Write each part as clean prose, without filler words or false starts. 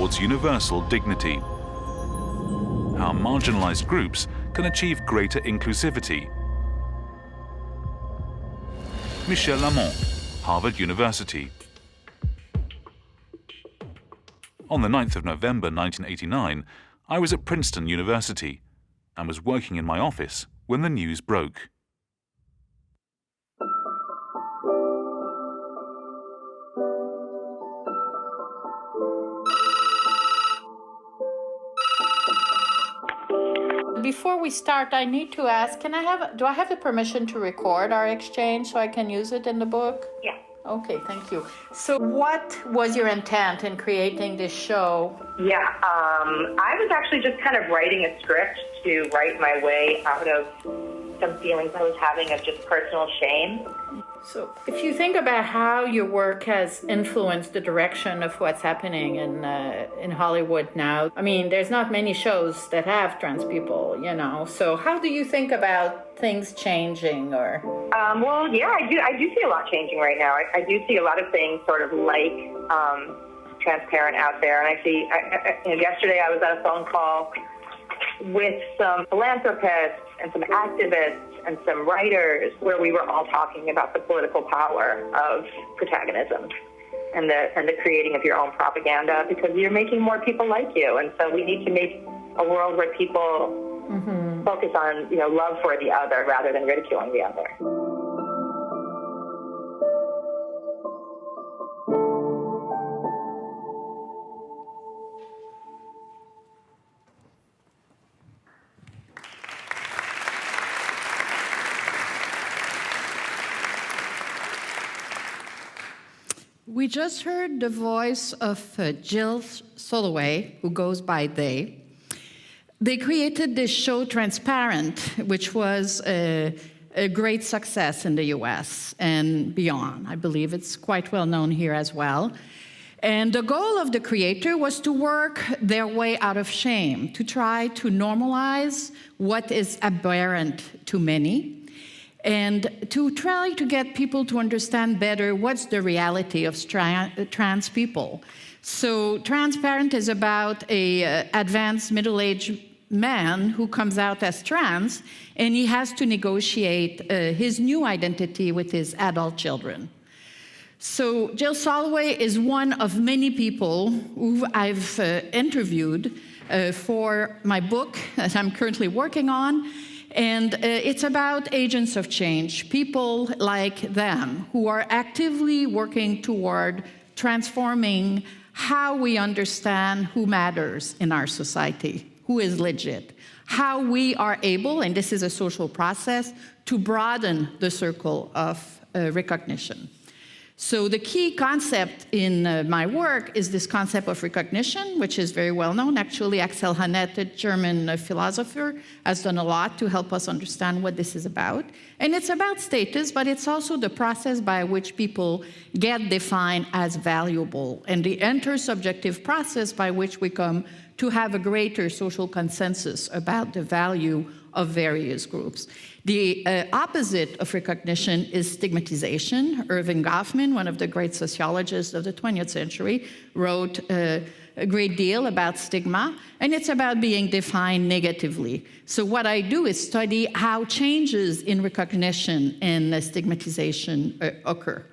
towards universal dignity. How marginalized groups can achieve greater inclusivity. Michèle Lamont, Harvard University. On the 9th of November 1989, I was at Princeton University and was working in my office when the news broke. Before we start, I need to ask, do I have the permission to record our exchange so I can use it in the book? Yeah. Okay, thank you. So what was your intent in creating this show? Yeah, I was actually just kind of writing a script to write my way out of some feelings I was having of just personal shame. So if you think about how your work has influenced the direction of what's happening in Hollywood now, I mean, there's not many shows that have trans people, you know. So how do you think about things changing or? Well, yeah, I do see a lot changing right now. I do see a lot of things sort of like transparent out there. And I see, yesterday I was on a phone call with some philanthropists and some activists and some writers where we were all talking about the political power of protagonism and the creating of your own propaganda, because you're making more people like you. And so we need to make a world where people focus on, love for the other rather than ridiculing the other. We just heard the voice of Jill Soloway, who goes by they. They created this show, Transparent, which was a great success in the US and beyond. I believe it's quite well known here as well. And the goal of the creator was to work their way out of shame, to try to normalize what is aberrant to many, and to try to get people to understand better what's the reality of trans people. So Transparent is about an advanced middle-aged man who comes out as trans, and he has to negotiate his new identity with his adult children. So Jill Soloway is one of many people who I've interviewed for my book that I'm currently working on. And it's about agents of change, people like them who are actively working toward transforming how we understand who matters in our society, who is legit, how we are able, and this is a social process, to broaden the circle of recognition. So the key concept in my work is this concept of recognition, which is very well known. Actually, Axel Honneth, a German philosopher, has done a lot to help us understand what this is about. And it's about status, but it's also the process by which people get defined as valuable and the intersubjective process by which we come to have a greater social consensus about the value of various groups. The opposite of recognition is stigmatization. Irving Goffman, one of the great sociologists of the 20th century, wrote a great deal about stigma, and it's about being defined negatively. So what I do is study how changes in recognition and stigmatization occur.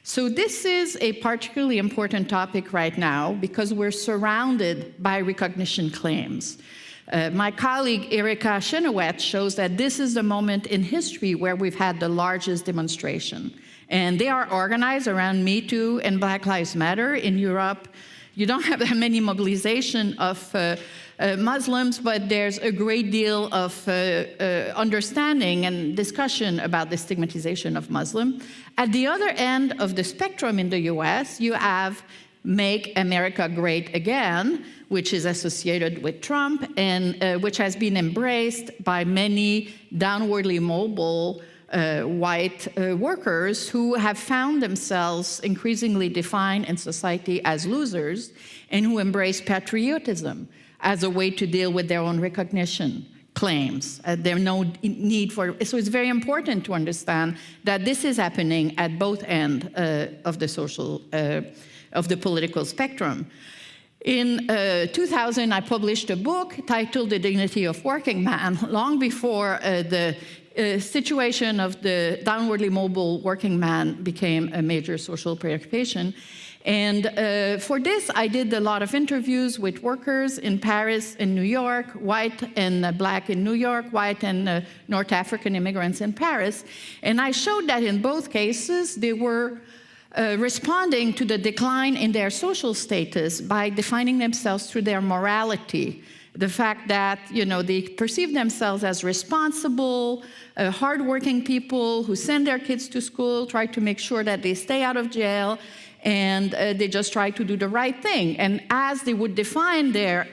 So this is a particularly important topic right now because we're surrounded by recognition claims. My colleague Erika Chenoweth shows that this is the moment in history where we've had the largest demonstration. And they are organized around Me Too and Black Lives Matter. In Europe, you don't have that many mobilization of Muslims, but there's a great deal of understanding and discussion about the stigmatization of Muslims. At the other end of the spectrum in the US, you have Make America Great Again, which is associated with Trump and which has been embraced by many downwardly mobile white workers who have found themselves increasingly defined in society as losers and who embrace patriotism as a way to deal with their own recognition claims. There's no need for, so it's very important to understand that this is happening at both ends of the social, of the political spectrum. In 2000, I published a book titled The Dignity of Working Man, long before the situation of the downwardly mobile working man became a major social preoccupation. And for this, I did a lot of interviews with workers in Paris and New York, white and black in New York, white and North African immigrants in Paris. And I showed that in both cases, they were responding to the decline in their social status by defining themselves through their morality. The fact that, they perceive themselves as responsible, hardworking people who send their kids to school, try to make sure that they stay out of jail, and they just try to do the right thing. And as they would define their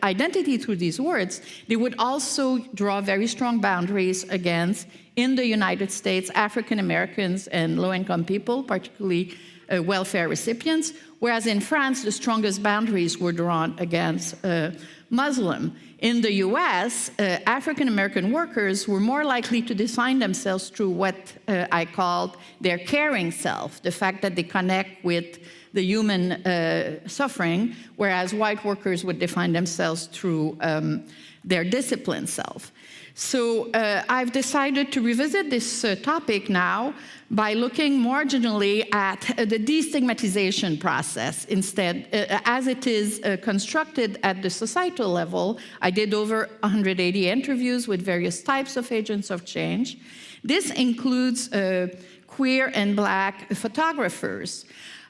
identity through these words, they would also draw very strong boundaries against, in the United States, African Americans and low-income people, particularly welfare recipients, whereas in France, the strongest boundaries were drawn against Muslim. In the US, African American workers were more likely to define themselves through what I called their caring self, the fact that they connect with the human suffering, whereas white workers would define themselves through their disciplined self. So I've decided to revisit this topic now by looking marginally at the destigmatization process instead, as it is constructed at the societal level. I did over 180 interviews with various types of agents of change. This includes queer and black photographers.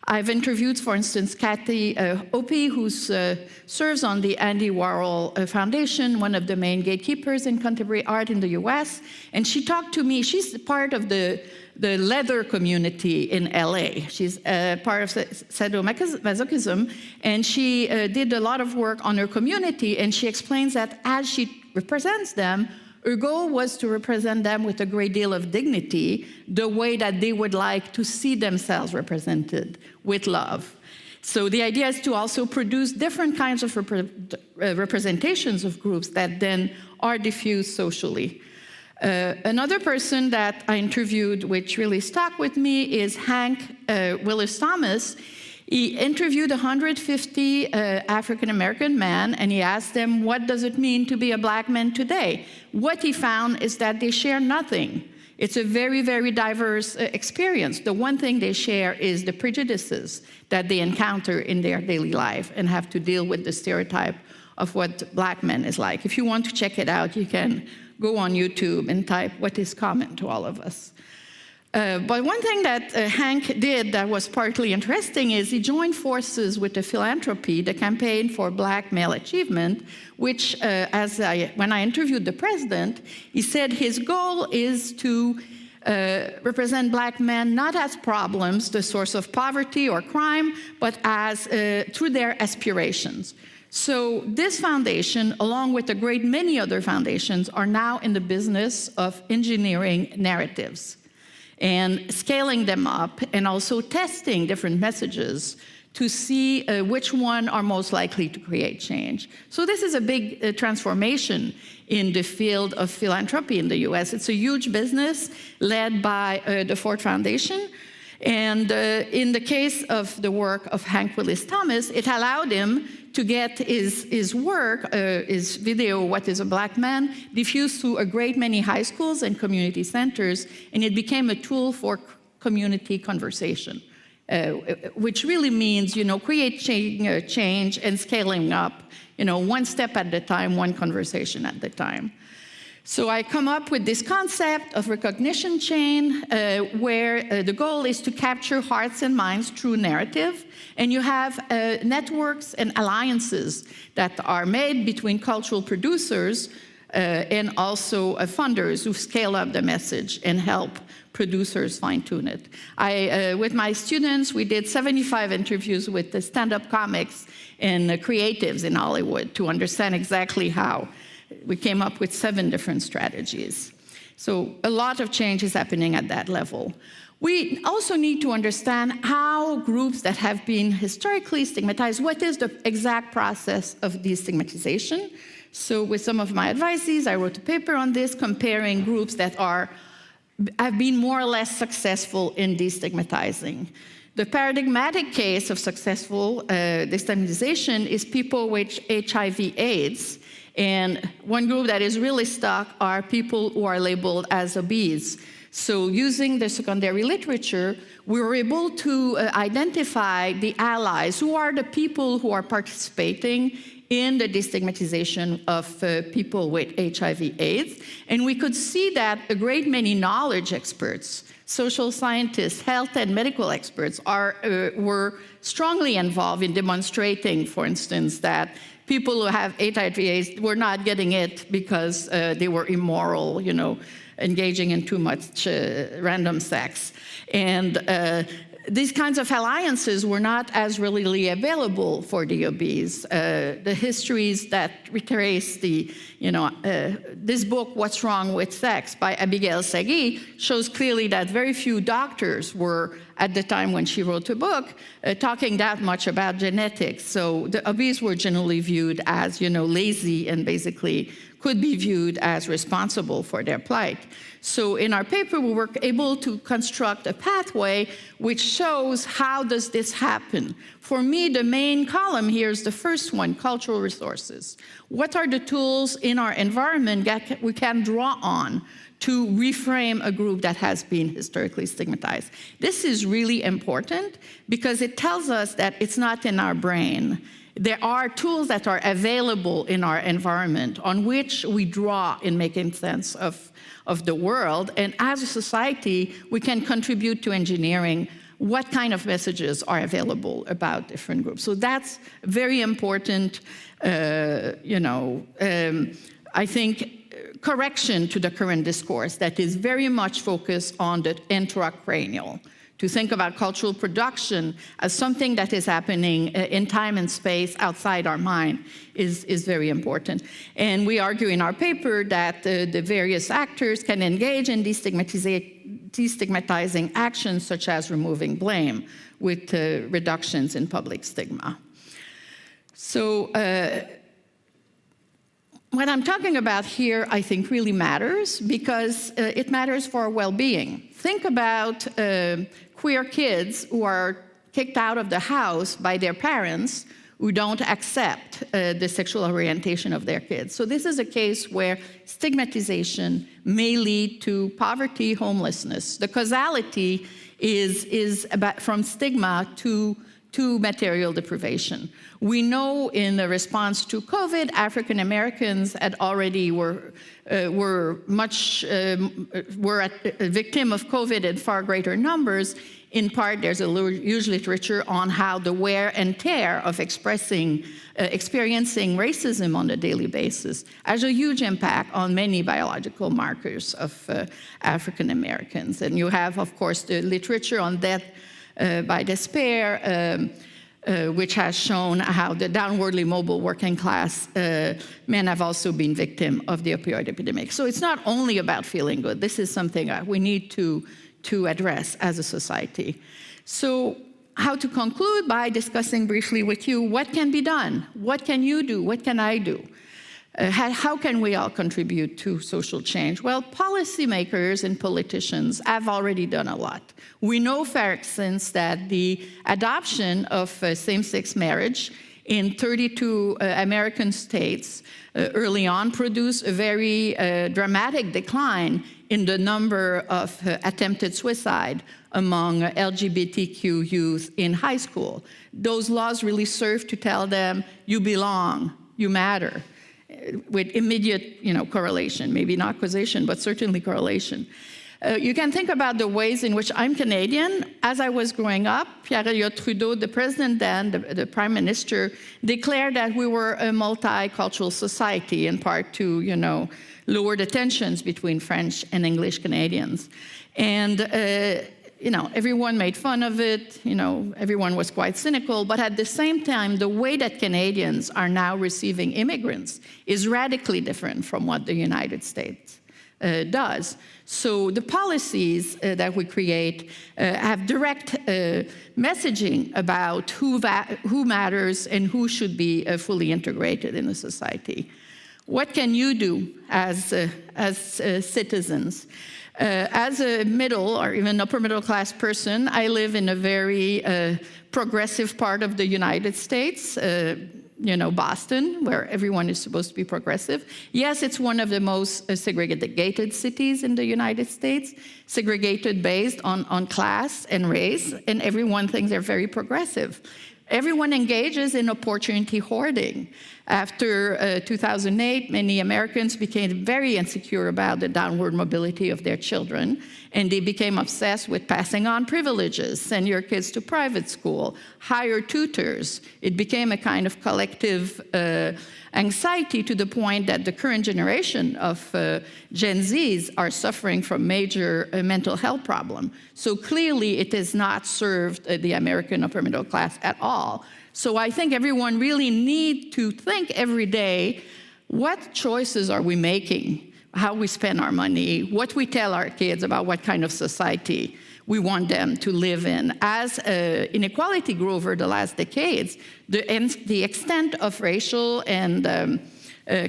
I've interviewed, for instance, Kathy Opie, who serves on the Andy Warhol Foundation, one of the main gatekeepers in contemporary art in the US. And she talked to me. She's part of the leather community in LA. She's part of sadomasochism. And she did a lot of work on her community. And she explains that as she represents them, her goal was to represent them with a great deal of dignity, the way that they would like to see themselves represented, with love. So the idea is to also produce different kinds of representations of groups that then are diffused socially. Another person that I interviewed, which really stuck with me, is Hank Willis Thomas. He interviewed 150 African-American men, and he asked them, what does it mean to be a black man today? What he found is that they share nothing. It's a very, very diverse experience. The one thing they share is the prejudices that they encounter in their daily life and have to deal with the stereotype of what black men is like. If you want to check it out, you can go on YouTube and type what is common to all of us. But one thing that Hank did that was partly interesting is he joined forces with the philanthropy, the Campaign for Black Male Achievement, which, when I interviewed the president, he said his goal is to represent black men not as problems, the source of poverty or crime, but as through their aspirations. So this foundation, along with a great many other foundations, are now in the business of engineering narratives and scaling them up, and also testing different messages to see which one are most likely to create change. So this is a big transformation in the field of philanthropy in the US. It's a huge business led by the Ford Foundation. And in the case of the work of Hank Willis Thomas, it allowed him to get his work, his video, What is a Black Man, diffused through a great many high schools and community centers, and it became a tool for community conversation, which really means, creating change and scaling up, one step at a time, one conversation at a time. So I come up with this concept of recognition chain, where the goal is to capture hearts and minds through narrative. And you have networks and alliances that are made between cultural producers and also funders who scale up the message and help producers fine-tune it. With my students, we did 75 interviews with the stand-up comics and creatives in Hollywood to understand exactly how. We came up with 7 different strategies. So a lot of change is happening at that level. We also need to understand how groups that have been historically stigmatized, what is the exact process of destigmatization? So with some of my advisees, I wrote a paper on this, comparing groups that have been more or less successful in destigmatizing. The paradigmatic case of successful destigmatization is people with HIV/AIDS. And one group that is really stuck are people who are labeled as obese. So using the secondary literature, we were able to identify the allies, who are the people who are participating in the destigmatization of people with HIV/AIDS. And we could see that a great many knowledge experts, social scientists, health and medical experts were strongly involved in demonstrating, for instance, that people who have HIV/AIDS were not getting it because they were immoral, engaging in too much random sex. And these kinds of alliances were not as readily available for the obese. The histories that retrace this book, What's Wrong with Sex, by Abigail Segui, shows clearly that very few doctors were, at the time when she wrote the book, talking that much about genetics. So the obese were generally viewed as, lazy and basically could be viewed as responsible for their plight. So in our paper, we were able to construct a pathway which shows how does this happen. For me, the main column here is the first one, cultural resources. What are the tools in our environment that we can draw on to reframe a group that has been historically stigmatized? This is really important because it tells us that it's not in our brain. There are tools that are available in our environment on which we draw in making sense of the world. And as a society, we can contribute to engineering what kind of messages are available about different groups. So that's very important, I think, correction to the current discourse that is very much focused on the intracranial. To think about cultural production as something that is happening in time and space outside our mind is very important. And we argue in our paper that the various actors can engage in destigmatizing actions such as removing blame with reductions in public stigma. So what I'm talking about here, I think, really matters because it matters for our well-being. Think about queer kids who are kicked out of the house by their parents who don't accept the sexual orientation of their kids. So this is a case where stigmatization may lead to poverty, homelessness. The causality is about from stigma to material deprivation. We know in the response to COVID, African Americans had already were a victim of COVID in far greater numbers. In part, there's a huge literature on how the wear and tear of experiencing racism on a daily basis has a huge impact on many biological markers of African Americans. And you have, of course, the literature on death by despair, which has shown how the downwardly mobile working class men have also been victims of the opioid epidemic. So it's not only about feeling good. This is something we need to address as a society. So how to conclude by discussing briefly with you what can be done? What can you do? What can I do? How can we all contribute to social change? Well, policymakers and politicians have already done a lot. We know, for instance, that the adoption of same-sex marriage in 32 American states early on produced a very dramatic decline in the number of attempted suicide among LGBTQ youth in high school. Those laws really serve to tell them, you belong, you matter, with immediate correlation, maybe not causation, but certainly correlation. You can think about the ways in which I'm Canadian. As I was growing up, Pierre Trudeau, the president then, the prime minister, declared that we were a multicultural society, in part to, lower the tensions between French and English Canadians. And, everyone made fun of it, everyone was quite cynical, but at the same time, the way that Canadians are now receiving immigrants is radically different from what the United States does. So the policies that we create have direct messaging about who matters and who should be fully integrated in the society. What can you do as citizens? As a middle or even upper middle class person, I live in a very progressive part of the United States, Boston, where everyone is supposed to be progressive. Yes, it's one of the most segregated cities in the United States, segregated based on class and race, and everyone thinks they're very progressive. Everyone engages in opportunity hoarding. After 2008, many Americans became very insecure about the downward mobility of their children, and they became obsessed with passing on privileges, send your kids to private school, hire tutors. It became a kind of collective anxiety to the point that the current generation of Gen Zs are suffering from major mental health problems. So clearly it has not served the American upper middle class at all. So I think everyone really needs to think every day, what choices are we making? How we spend our money, what we tell our kids about what kind of society we want them to live in. As inequality grew over the last decades, the extent of racial and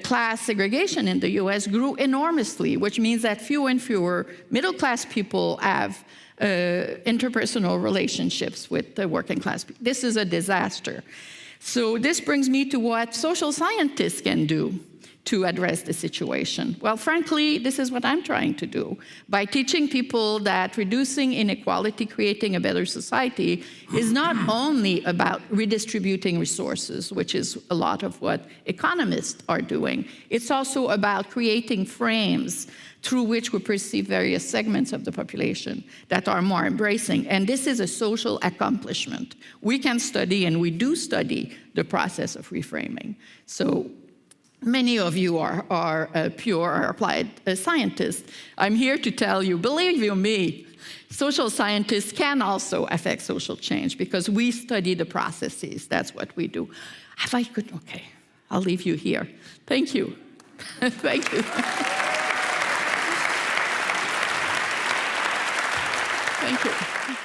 class segregation in the US grew enormously, which means that fewer and fewer middle-class people have interpersonal relationships with the working class people. This is a disaster. So this brings me to what social scientists can do to address the situation. Well, frankly, this is what I'm trying to do. By teaching people that reducing inequality, creating a better society, is not only about redistributing resources, which is a lot of what economists are doing. It's also about creating frames through which we perceive various segments of the population that are more embracing. And this is a social accomplishment. We can study, and we do study, the process of reframing. So many of you are pure or applied scientists. I'm here to tell you, believe you me, social scientists can also affect social change because we study the processes. That's what we do. If I could, okay, I'll leave you here. Thank you. Thank you. Thank you.